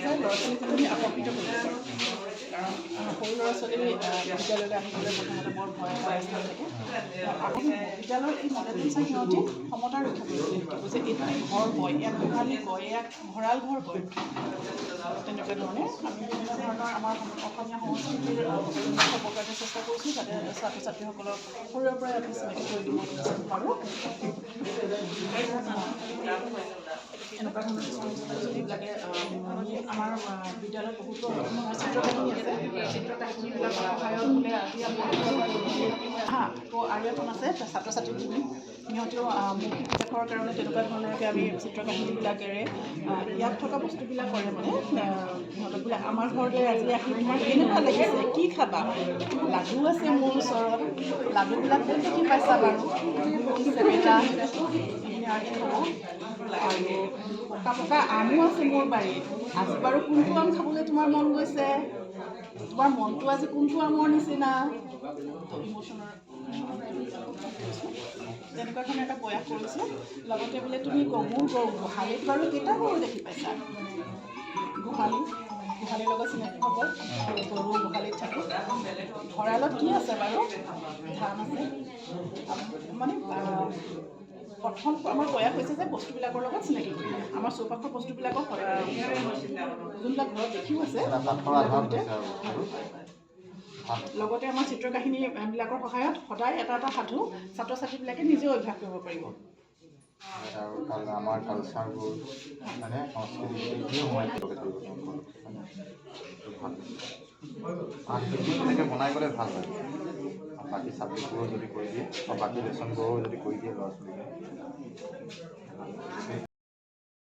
যে ল'ৰা ছোৱালীক আমি আকৰ্ষিত কৰিব পাৰোঁ। কাৰণ সৰু ল'ৰা ছোৱালী বিদ্যালয়লৈ আহিবলৈ প্ৰথমতে বৰ ভয় এটা অৱস্থা থাকে। বিদ্যালয়ত এই মডেলটো চাই সিহঁতে সমতা ৰক্ষা কৰিবলৈ শিকিব যে এইটো ঘৰ হয়, ইয়াক গোহালি কয়, ইয়াক ভঁৰাল ঘৰ কয়। তেনেকুৱা ধৰণে আমি বিভিন্ন ধৰণৰ আমাৰ অসমীয়া সংস্কৃতিৰ খবৰ কাৰণে চেষ্টা কৰিছোঁ, যাতে ছাত্ৰ ছাত্ৰীসকলক সৰুৰে পৰাই আমি চিনাকি কৰি দিব পাৰোঁ। এনেকুৱা ধৰণৰ কিছুমান যদি লাগে আমাৰ বিদ্যালয়ত বহুতো চিত্ৰকাহিনী আছে, চিত্ৰকাহিনীবিলাকৰ সহায়ত বোলে আজি আমি আকৌ আৰু এখন আছে ছাত্ৰ ছাত্ৰীখিনি সিহঁতেও মৌখিক বিকাশৰ কাৰণে তেনেকুৱা ধৰণৰকৈ আমি চিত্ৰকাহিনীবিলাকেৰে ইয়াত থকা বস্তুবিলাক কৰে মানে সিহঁতক বোলে আমাৰ ঘৰলৈ আজি আহি তোমাৰ কেনেকুৱা লাগিছে, কি খাবা, লাডু আছে মোৰ ওচৰত, লাডুবিলাক ক'ত দেখি পাইছা বাৰু, চেপেটা এইখিনি হ'ব। আৰু পকা পকা আমো আছে মোৰ বাৰীত, আজি বাৰু কোনটো আম খাবলৈ তোমাৰ মন গৈছে, তোমাৰ মনটো আজি কোনটো আমৰ নিচিনা, ইমোশ্যনৰ তেনেকুৱা ধৰণৰ এটা প্ৰয়াস কৰিছে। লগতে বোলে তুমি গৰুৰ গোহালিত বাৰু কেইটা গৰু দেখি পাইছা, গোহালিৰ লগত চিনাকি হ'ব, গৰু গোহালিত থাকে। ভঁৰালত কি আছে বাৰু, ধান আছে। মানে প্ৰথম আমাৰ প্ৰয়াস হৈছে যে বস্তুবিলাকৰ লগত চিনাকি কৰিব। আমাৰ চৌপাশৰ বস্তুবিলাকক যোনবিলাক ঘৰত দেখিও আছে লগতে আমাৰ চিত্ৰকাহিনীবিলাকৰ সহায়ত সদায় এটা এটা সাধু ছাত্ৰ ছাত্ৰীবিলাকে নিজেও অভ্যাস কৰিব পাৰিব। আৰু আমাৰ কালচাৰবোৰ মানে সংস্কৃতি তেনেকৈ বনাই গ'লে ভাল হয়। বাকী ছাবজেক্টবোৰো যদি কৰি দিয়ে বা বাকী লেচনবোৰো যদি কৰি দিয়ে ল'ৰা ছোৱালীয়ে